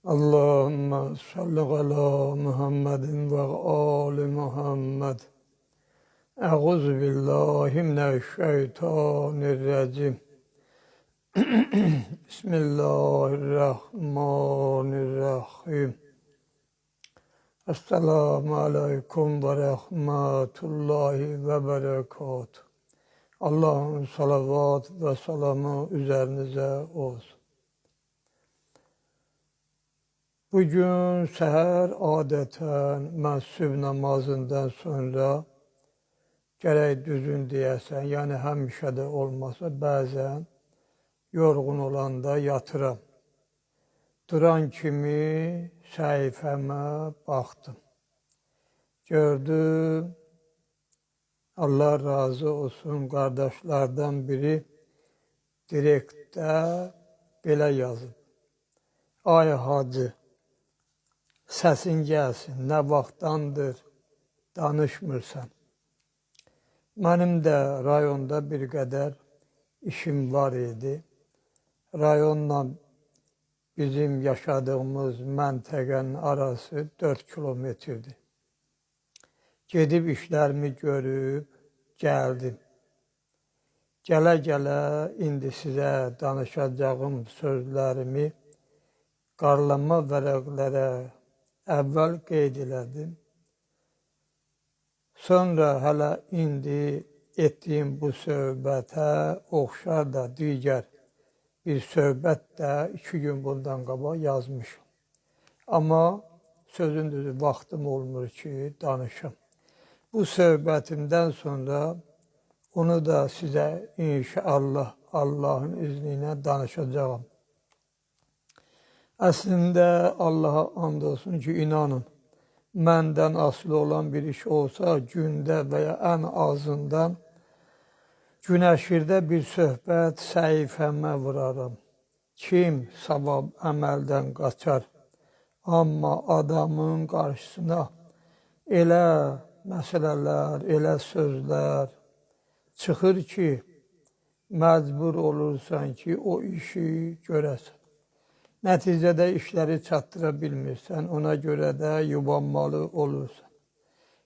Allahümme salli ala Muhammedin ve ali Muhammed. Euzu billahi mineşşeytanirracim. Bismillahirrahmanirrahim. Esselamu aleyküm ve rahmetullahi ve berekatuhu. Allah'ın salavat ve selamı üzerinize olsun. Bugün səhər adətən mən sübh namazından sonra gərək düzün deyəsən, yəni həmişə də olmasa bəzən yorğun olanda yatıram. Duran kimi səhifəmə baxdım. Gördüm, Allah razı olsun, qardaşlardan biri direktdə belə yazıb. Ay hacı, səsin gəlsin, nə vaxtdandır danışmırsan. Mənim də rayonda bir qədər işim var idi. Rayonla bizim yaşadığımız məntəqənin arası 4 kilometrdir. Gedib işlərimi görüb gəldim. Gələ-gələ indi sizə danışacağım sözlərimi qarlama vərəqlərə əvvəl qeyd elədim. Sonra hələ indi etdiyim bu söhbətə oxşar da digər bir söhbət də 2 gün bundan qabaq yazmışım. Amma sözün düzü vaxtım olmur ki, danışım. Bu söhbətimdən sonra onu da sizə inşallah Allahın izni ilə danışacağım. Əslində Allaha and olsun ki, inanın, məndən asılı olan bir iş olsa gündə və ya ən azından günəşirdə bir söhbət səhifəmə vuraram. Kim savab əməldən qaçar, amma adamın qarşısına elə məsələlər, elə sözlər çıxır ki, məcbur olursan ki, o işi görəsən. Nəticədə işləri çatdıra bilmirsən, ona görə də yubanmalı olursan.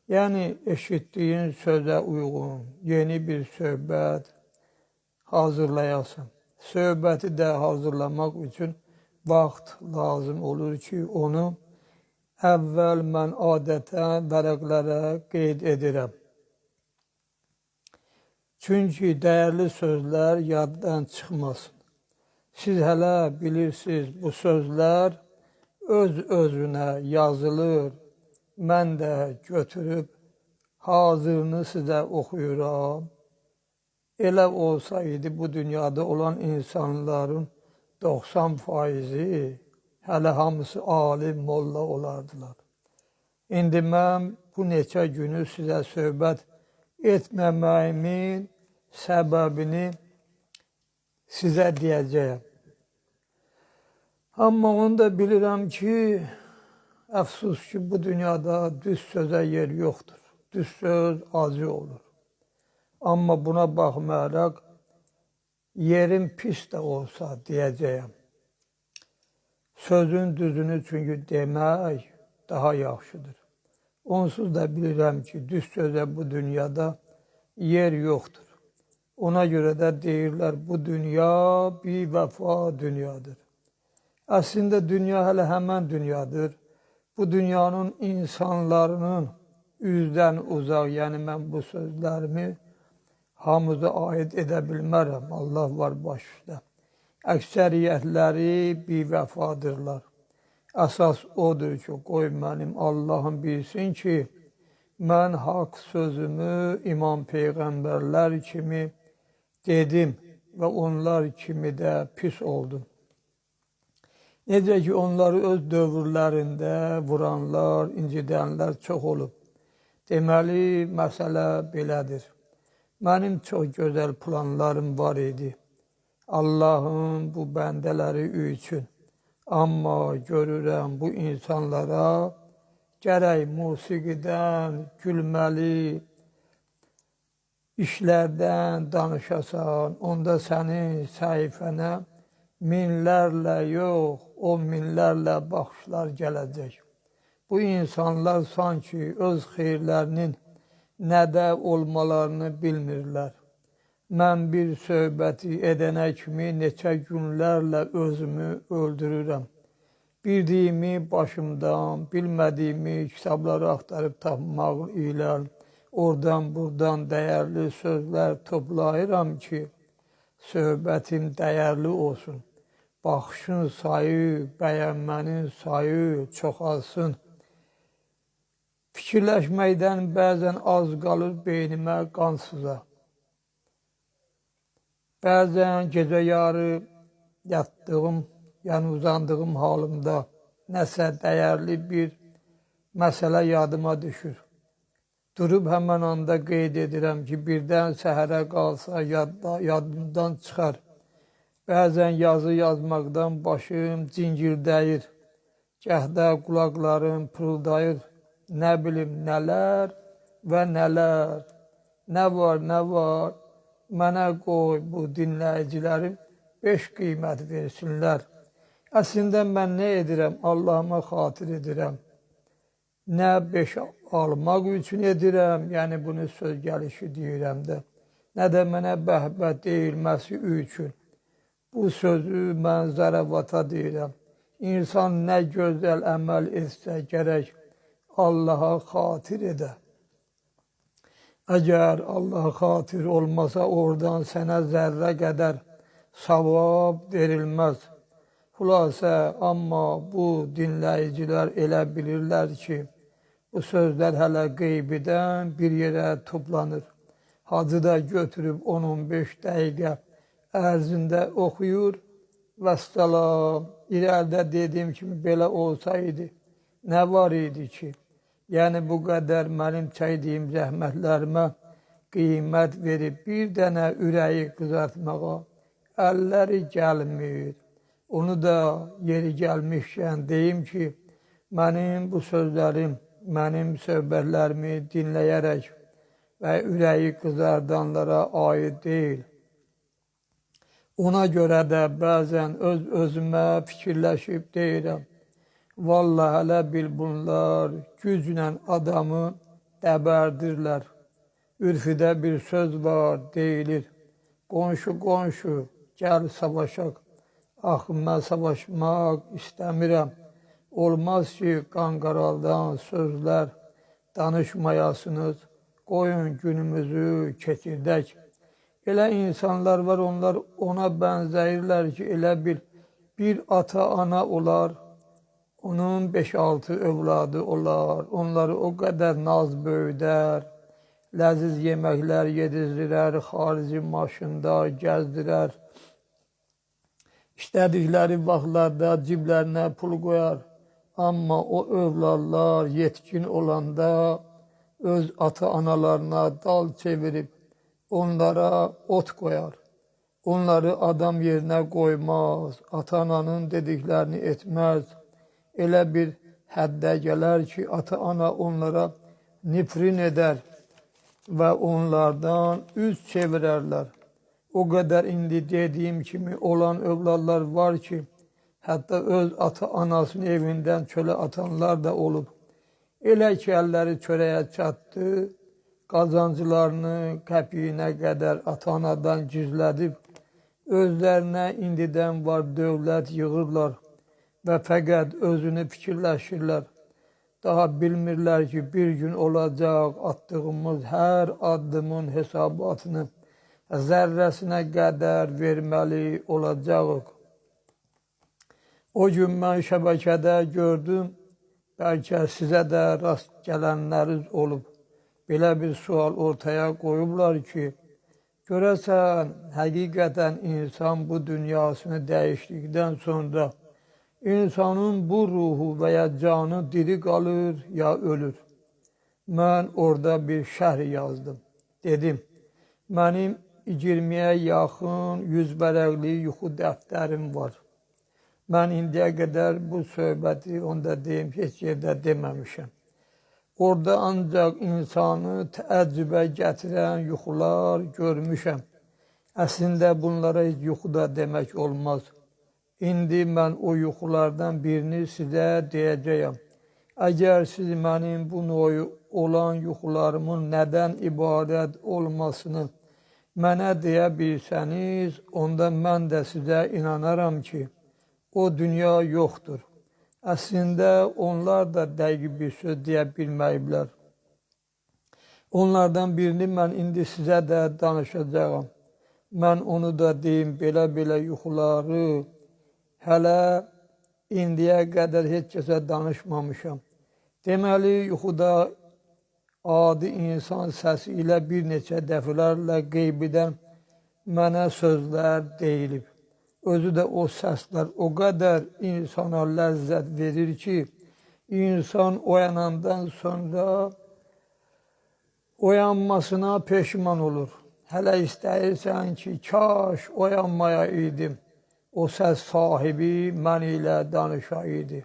Yəni, eşitdiyin sözə uyğun yeni bir söhbət hazırlayasan. Söhbəti də hazırlamaq üçün vaxt lazım olur ki, onu əvvəl mən adətən vərəqlərə qeyd edirəm. Çünki dəyərli sözlər yaddan çıxmasın. Siz hələ bilirsiniz, bu sözlər öz-özünə yazılır. Mən də götürüb hazırını sizə oxuyuram. Elə olsaydı bu dünyada olan insanların 90% hələ hamısı alim, molla olardılar. İndi mən bu neçə günü sizə söhbət etməməyimin səbəbini sizə deyəcəyəm. Amma onu da bilirəm ki, əfsus ki, bu dünyada düz sözə yer yoxdur. Düz söz acı olur. Amma buna baxmayaraq, yerin pis də olsa deyəcəyəm. Sözün düzünü çünki demək daha yaxşıdır. Onsuz da bilirəm ki, düz sözə bu dünyada yer yoxdur. Ona görə də deyirlər, bu dünya bir vəfa dünyadır. Əslində dünya hələ həmən dünyadır. Bu dünyanın insanlarının üzdən uzaq, yəni mən bu sözlərimi hamıza aid edə bilmərəm. Allah var başda. Əksəriyyətləri bir vəfadırlar. Əsas odur ki, qoy mənim Allahım bilsin ki, mən haqq sözümü imam peyğəmbərlər kimi dedim və onlar kimi də pis oldum. Necə ki, onları öz dövrlərində vuranlar, incidənlər çox olub. Deməli, məsələ belədir. Mənim çox gözəl planlarım var idi. Allahın bu bəndələri üçün. Amma görürəm bu insanlara gərək musiqidən, gülməli işlərdən danışasan, onda sənin səhifənə minlərlə yox, on minlərlə baxışlar gələcək. Bu insanlar sanki öz xeyirlərinin nədə olmalarını bilmirlər. Mən bir söhbəti edənə kimi neçə günlərlə özümü öldürürəm. Bildiyimi başımdan, bilmədiyimi kitabları axtarıb tapmaq ilə oradan-buradan dəyərli sözlər toplayıram ki, söhbətim dəyərli olsun. Baxışın sayı, bəyənmənin sayı çoxalsın. Fikirləşməkdən bəzən az qalır beynimə qan sıza. Bəzən gecə yarı yatdığım, yəni uzandığım halımda nəsə dəyərli bir məsələ yadıma düşür. Durub həmən anda qeyd edirəm ki, birdən səhərə qalsa yadımdan çıxar. Bəzən yazı yazmaqdan başım cingildəyir. Gəhdə qulaqlarım pırıldayır. Nə bilim nələr və nələr. Nə var. Mənə qoy bu dinləyicilərim 5 qiymət versinlər. Əslində mən nə edirəm? Allahıma xatir edirəm. Nə 5 almaq üçün edirəm, yəni bunu söz gəlişi deyirəm də. Nə də mənə bəhbət deyilməsi üçün. Bu sözü mən zəravata deyirəm. İnsan nə gözəl əməl etsə gərək Allaha xatir edə. Əgər Allah xatir olmasa oradan sənə zərrə qədər savab verilməz. Xülasə, amma bu dinləyicilər elə bilirlər ki, bu sözlər hələ qeybidən bir yerə toplanır. Hacı da götürüb 10-15 dəqiqə ərzində oxuyur və səlam. İrəlidə dediyim kimi belə olsaydı, nə var idi ki? Yəni bu qədər mənim çəkdiyim zəhmətlərimə qiymət verib bir dənə ürəyi qızartmağa əlləri gəlmir. Onu da yeri gəlmişkən deyim ki, mənim bu sözlərim, mənim söhbətlərimi dinləyərək və ürəyi qızardanlara aid deyil. Ona görə də bəzən öz-özümə fikirləşib deyirəm, vallahi hələ bil bunlar güclə adamı dəbərdirlər. Ürfüdə bir söz var, deyilir, qonşu, gəl savaşaq. Axı mən savaşmaq istəmirəm. Olmaz ki, qanqaraldan sözlər danışmayasınız, qoyun günümüzü keçirdək. Elə insanlar var, onlar ona bənzəyirlər ki, elə bir ata-ana olar, onun 5-6 övladı olar, onları o qədər naz böyüdər, ləziz yeməklər yedizdirər, xarici maşında gəzdirər, İstədikləri vaxtlarda ciblərinə pul qoyar, amma o övladlar yetkin olanda öz ata-analarına dal çevirib, onlara ot qoyar. Onları adam yerinə qoymaz, ata-ananın dediklərini etməz. Elə bir həddə gələr ki, ata-ana onlara nifrin edər və onlardan üz çevirərlər. O qədər indi dediyim kimi olan övladlar var ki, hətta öz ata-anasının evindən çölə atanlar da olub. Elə ki, əlləri çörəyə çatdı, qazanclarını qəpiyinə qədər ata-anadan gizlədib, özlərinə indidən var dövlət yığırlar və fəqət özünü fikirləşirlər. Daha bilmirlər ki, bir gün olacaq atdığımız hər addımın hesabatını zərrəsinə qədər verməli olacaq. O gün mən şəbəkədə gördüm, bəlkə sizə də rast gələnləriniz olub. Belə bir sual ortaya qoyublar ki, görəsən, həqiqətən insan bu dünyasını dəyişdikdən sonra insanın bu ruhu və ya canı diri qalır ya ölür. Mən orada bir şərh yazdım. Dedim, mənim 20-yə yaxın 100 vərəqli yuxu dəftərim var. Mən indiyə qədər bu söhbəti onda deyim, heç yerdə deməmişəm. Orada ancaq insanı təəccübə gətirən yuxular görmüşəm. Əslində bunlara heç yuxu da demək olmaz. İndi mən o yuxulardan birini sizə deyəcəyəm. Əgər siz mənim bu noyu olan yuxularımın nədən ibarət olmasını mənə deyə bilsəniz, onda mən də sizə inanaram ki, o dünya yoxdur. Əslində, onlar da dəqiq bir söz deyə bilməyiblər. Onlardan birini mən indi sizə də danışacağam. Mən onu da deyim, belə yuxuları hələ indiyə qədər heç kəsə danışmamışam. Deməli, yuxuda adi insan səsi ilə bir neçə dəfələrlə qeybidən mənə sözlər deyilib. Özü də o səslər o qədər insana ləzzət verir ki, insan oyanandan sonra oyanmasına peşman olur. Hələ istəyirsən ki, kaş oyanmaya idim. O səs sahibi mən ilə danışaydı.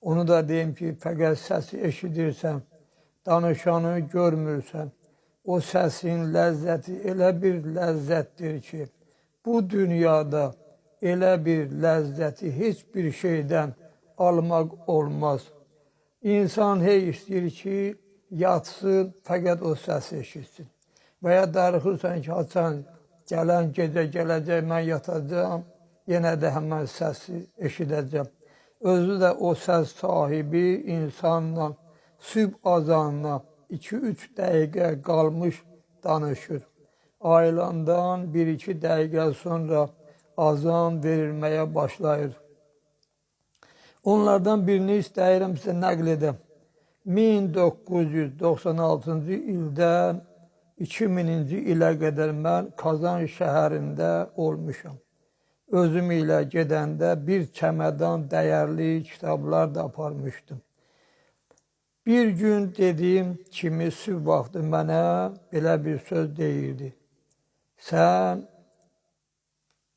Onu da deyim ki, fəqət səsi eşidirsən, danışanı görmürsən. O səsin ləzzəti elə bir ləzzətdir ki, bu dünyada elə bir ləzzəti heç bir şeydən almaq olmaz. İnsan hey istəyir ki, yatsın, fəqət o səsi eşitsin. Və ya darıxırsan ki, haçan gələn gecə gələcək, mən yatacağam, yenə də həmən səsi eşidəcəm. Özü də o səs sahibi insanla sübh azanına 2-3 dəqiqə qalmış danışır. Ayılandan 1-2 dəqiqə sonra azan verilməyə başlayır. Onlardan birini istəyirəm sizə nəql edəm. 1996-cı ildən 2000-ci ilə qədər mən Kazan şəhərində olmuşam. Özüm ilə gedəndə bir çəmədan dəyərli kitablar da aparmışdım. Bir gün dediyim kimi sübh vaxtı mənə belə bir söz deyirdi. Sən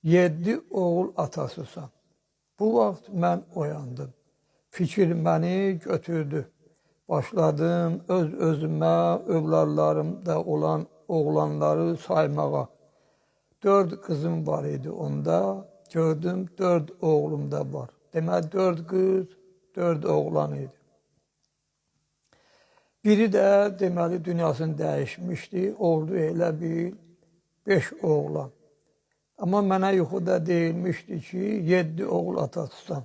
7 oğul atasısan. Bu vaxt mən oyandım. Fikir məni götürdü. Başladım öz-özümə övladlarımda olan oğlanları saymağa. 4 qızım var idi onda. Gördüm 4 oğlum da var. Demək 4 qız, 4 oğlan idi. Biri də deməli dünyasını dəyişmişdi. Oldu elə bir 5 oğlan. Amma mənə yuxuda deyilmişdi ki, 7 oğul atasısan.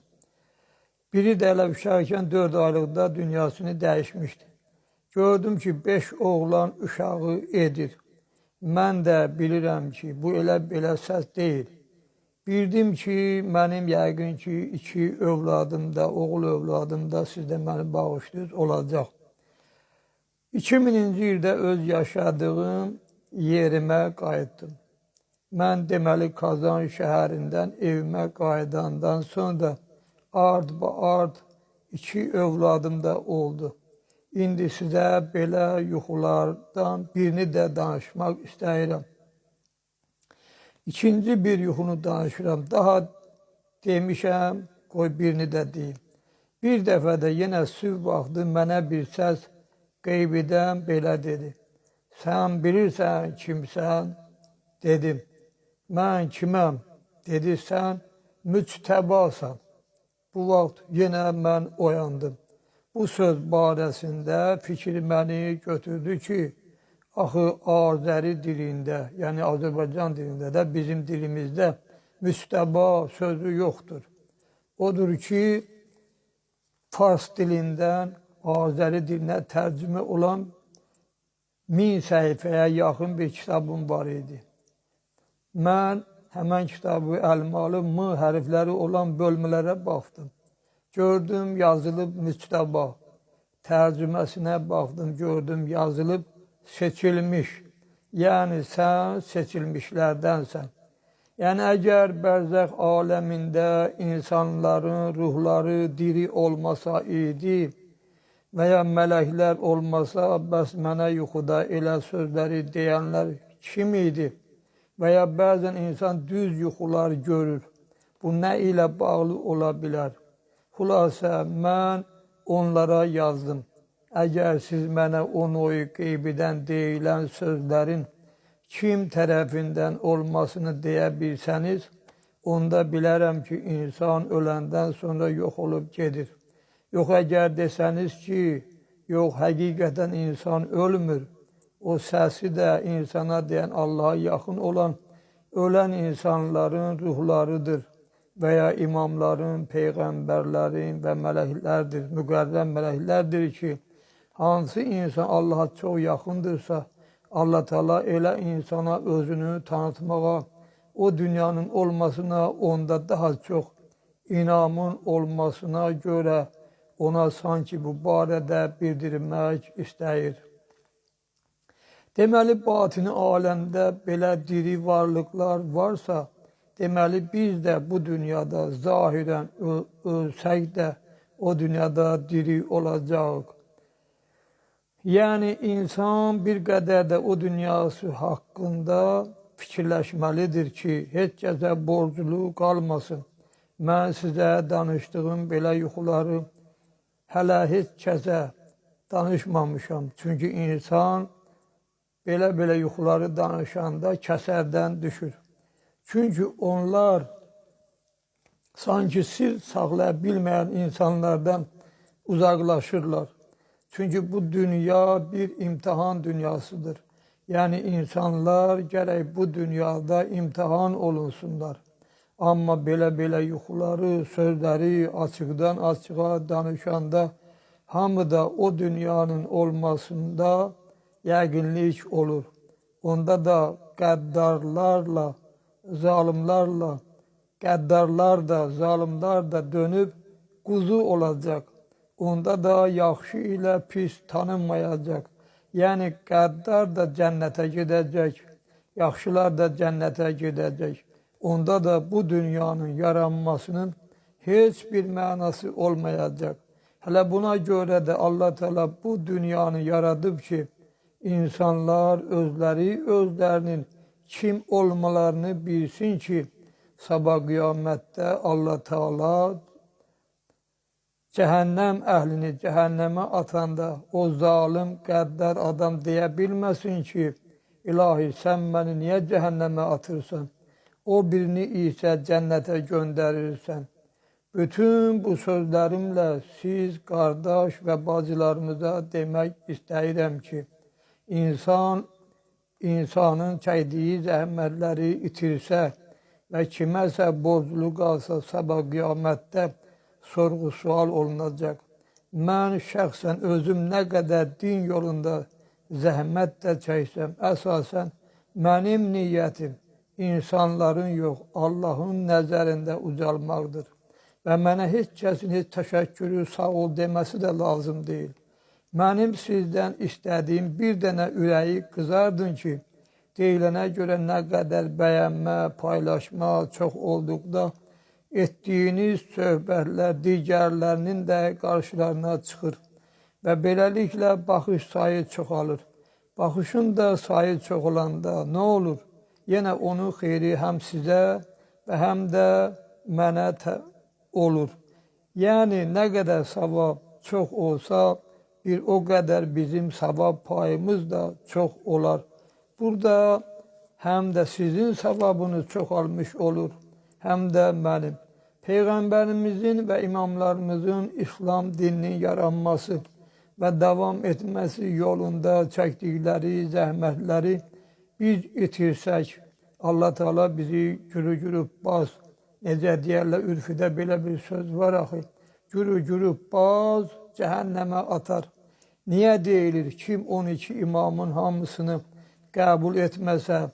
Biri də elə uşaqkən 4 aylıqda dünyasını dəyişmişdi. Gördüm ki, 5 oğlan uşağı edir. Mən də bilirəm ki, bu elə belə səs deyil. Bildim ki, mənim yəqin ki, 2 övladım da, oğul övladım da sizdə məni bağışlayır olacaq. 2000-ci ildə öz yaşadığım yerimə qayıtdım. Mən deməli Kazan şəhərindən evimə qayıdandan sonra ard 2 övladım da oldu. İndi sizə belə yuxulardan birini də danışmaq istəyirəm. İkinci bir yuxunu danışıram. Daha demişəm, qoy birini də deyim. Bir dəfə də yenə sübh vaxtı mənə bir səs qeybidən belə dedi. Sən bilirsən kimsən? Dedim. Mən kiməm? Dedi, sən müctəbasan. Bu vaxt yenə mən oyandım. Bu söz barəsində fikir məni götürdü ki, axı Azəri dilində, yəni Azərbaycan dilində də bizim dilimizdə müstəba sözü yoxdur. Odur ki, Fars dilindən Azəri dilinə tərcümə olan 1000 səhifəyə yaxın bir kitabım var idi. Mən həmən kitabı əlimə alıb M hərfləri olan bölmələrə baxdım. Gördüm yazılıb müstəba. Tərcüməsinə baxdım, gördüm yazılıb seçilmiş. Yəni sən seçilmişlərdənsən. Yəni əgər bərzəx aləmində insanların ruhları diri olmasa idi və ya mələklər olmasa, bəs mənə yuxuda elə sözləri deyənlər kim idi? Və ya bəzən insan düz yuxular görür. Bu nə ilə bağlı ola bilər? Xülasə, mən onlara yazdım. Əgər siz mənə o noyu qeybidən deyilən sözlərin kim tərəfindən olmasını deyə bilsəniz, onda bilərəm ki, insan öləndən sonra yox olub gedir. Yox, əgər desəniz ki, yox, həqiqətən insan ölmür, o səsi də insana deyən Allaha yaxın olan ölən insanların ruhlarıdır və ya imamların, peyğəmbərlərin və mələklərdir, müqərrəm mələklərdir ki, hansı insan Allaha çox yaxındırsa, Allah Teala elə insana özünü tanıtmağa, o dünyanın olmasına, onda daha çox inamın olmasına görə ona sanki bu barədə bildirmək istəyir. Deməli, batini aləmdə belə diri varlıqlar varsa, deməli, biz də bu dünyada zahirən ölsək də o dünyada diri olacaq. Yəni, insan bir qədər də o dünyası haqqında fikirləşməlidir ki, heç kəsə borclu qalmasın. Mən sizə danışdığım belə yuxuları hələ heç kəsə danışmamışam. Çünki insan belə yuxuları danışanda kəsərdən düşür. Çünki onlar sanki sir saxlaya bilməyən insanlardan uzaqlaşırlar. Çünki bu dünya bir imtihan dünyasıdır. Yəni insanlar gərək bu dünyada imtihan olunsunlar. Amma belə yuxuları, sözləri açıqdan açığa danışanda hamı da o dünyanın olmasında yəqinlik olur. Onda da qəddarlarla, zalimlarla, qəddarlar da, zalimlar da dönüb quzu olacaq. Onda da yaxşı ilə pis tanınmayacaq. Yəni qəddar da cənnətə gedəcək, yaxşılar da cənnətə gedəcək. Onda da bu dünyanın yaranmasının heç bir mənası olmayacaq. Hələ buna görə də Allah Teala bu dünyanı yaradıb ki, insanlar özlərinin kim olmalarını bilsin ki, sabah qiyamətdə Allah Teala cəhənnəm əhlini cəhənnəmə atanda o zalim, qəddar adam deyə bilməsin ki, ilahi, sən məni niyə cəhənnəmə atırsan? O birini isə cənnətə göndərirsən. Bütün bu sözlərimlə siz qardaş və bacılarımıza demək istəyirəm ki, insanın çəkdiyi zəhmətləri itirsə və kiməsə borclu qalsa sabah qiyamətdə sorğu-sual olunacaq. Mən şəxsən özüm nə qədər din yolunda zəhmət də çəksəm, əsasən mənim niyyətim insanların yox, Allahın nəzərində ucalmaqdır. Və mənə heç kəsin heç təşəkkürü, sağ ol deməsi də lazım deyil. Mənim sizdən istədiyim bir dənə ürəyi qızardın ki, deyilənə görə nə qədər bəyənmə, paylaşma çox olduqda etdiyiniz söhbətlər digərlərinin də qarşılarına çıxır və beləliklə baxış sayı çoxalır. Baxışın da sayı çox olanda nə olur? Yenə onun xeyri həm sizə və həm də mənə olur. Yəni, nə qədər savab çox olsa, bir o qədər bizim savab payımız da çox olar. Burada həm də sizin savabınız çoxalmış olur, həm də mənim. Peyğəmbərimizin və imamlarımızın İslam dininin yaranması və davam etməsi yolunda çəkdikləri zəhmətləri biz itirsək, Allah Teala bizi gürü baz, necə deyərlər, ürfüdə belə bir söz var axı, gürü baz cəhənnəmə atar. Niyə deyilir? Kim 12 imamın hamısını qəbul etməsə,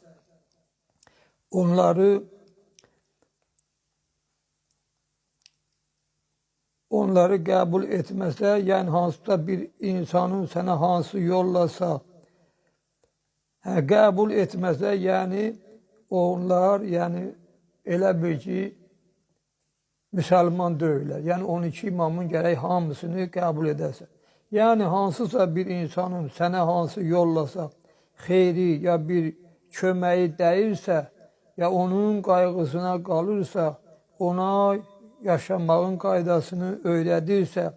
onları qəbul etməsə, yəni hansısa bir insanın sənə hansı yollasa, qəbul etməsə, yəni onlar elə bil ki, müsəlman deyirlər. Yəni 12 imamın gərək hamısını qəbul edəsən. Yəni hansısa bir insanın sənə hansı yollasa, xeyri ya bir köməyi dəyirsə, ya onun qayğısına qalırsa, ona yaşamağın qaydasını öyrədirsə,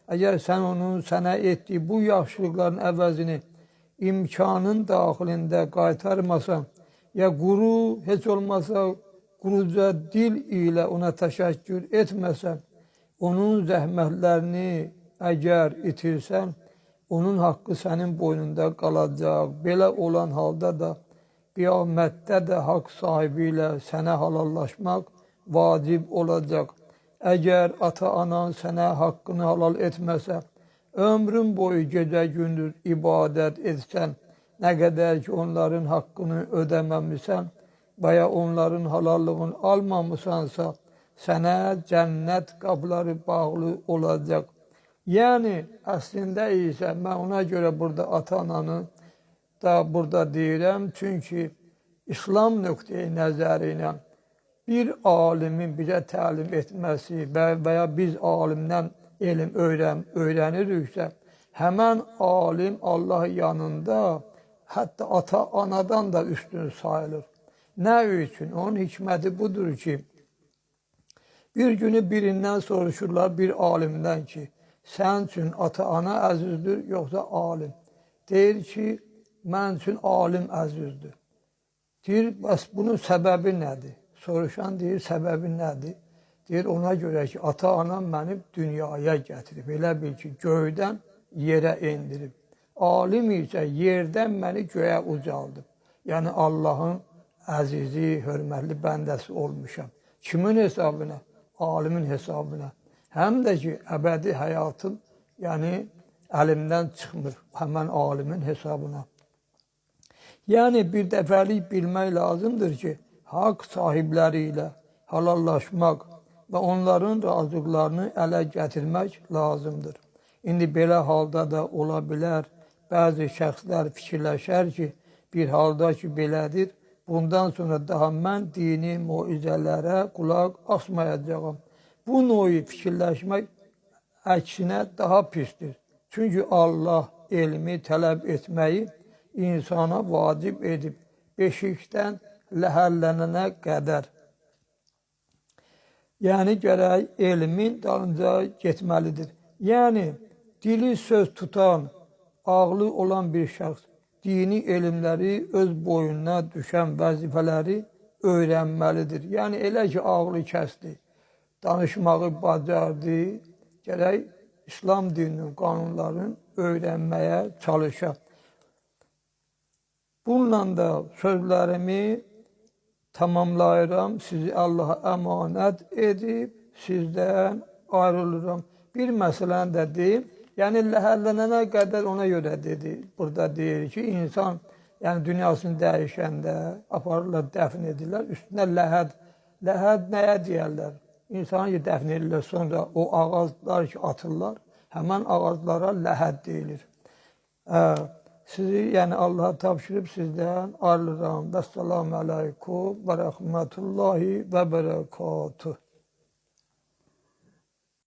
əgər sən onun sənə etdiyi bu yaxşılıqların əvəzini imkanın daxilində qaytarmasan, ya quru, heç olmasa quruca dil ilə ona təşəkkür etməsən, onun zəhmətlərini əgər itirsən, onun haqqı sənin boynunda qalacaq. Belə olan halda da qiyamətdə də haqq sahibi ilə sənə halallaşmaq vacib olacaq. Əgər ata-anan sənə haqqını halal etməsə, ömrün boyu gecə-gündüz ibadət etsən, nə qədər ki onların haqqını ödəməmisən, baya onların halallığını almamısansa, sənə cənnət qapıları bağlı olacaq. Yəni, əslində isə mən ona görə burada ata-ananı da burada deyirəm. Çünki İslam nöqteyi nəzəri ilə bir alimin bizə təlim etməsi və ya biz alimdən elm öyrəniriksə, həmən alim Allah yanında hətta ata-anadan da üstün sayılır. Nə üçün? Onun hikməti budur ki, bir günü birindən soruşurlar bir alimdən ki, sən üçün ata-ana əzizdir, yoxsa alim? Deyir ki, mən üçün alim əzizdir. Deyir, bəs bunun səbəbi nədir? Soruşan deyir, səbəbi nədir? Deyir, ona görə ki, ata-anam məni dünyaya gətirib. Elə bil ki, göydən yerə indirib. Alim isə yerdən məni göyə ucaldıb. Yəni, Allahın əzizi, hörmətli bəndəsi olmuşam. Kimin hesabına? Alimin hesabına. Həm də ki, əbədi həyatım, yəni əlimdən çıxmır həmən alimin hesabına. Yəni, bir dəfəlik bilmək lazımdır ki, haqq sahibləri ilə halallaşmaq və onların razılıqlarını ələ gətirmək lazımdır. İndi belə halda da ola bilər, bəzi şəxslər fikirləşər ki, bir halda ki, belədir, bundan sonra daha mən dini muizələrə qulaq asmayacağam. Bu noyu fikirləşmək əksinə daha pisdir. Çünki Allah elmi tələb etməyi insana vacib edib, beşikdən ləhərlənənə qədər. Yəni, gərək elmin dalınca getməlidir. Yəni, dili söz tutan, ağlı olan bir şəxs dini elmləri, öz boyuna düşən vəzifələri öyrənməlidir. Yəni, elə ki, ağlı kəsdi, danışmağı bacardı, gərək İslam dininin qanunlarını öyrənməyə çalışaq. Bununla da sözlərimi tamamlayıram, sizi Allaha əmanət edib, sizdən ayrılıram. Bir məsələni də deyim, yəni ləhərlənənə qədər ona görə dedi. Burada deyir ki, insan yəni dünyasını dəyişəndə aparırlar, dəfn edirlər, üstünə ləhəd. Ləhəd nəyə deyərlər? İnsanı dəfn edirlər, sonra o ağaclar ki, atırlar, həmən ağaclara ləhəd deyilir. Sizi, yəni Allaha tapşırıb sizdən ayrılıram. Vəssalamu aleykum və rəhmətullahi və bərəkatuhu.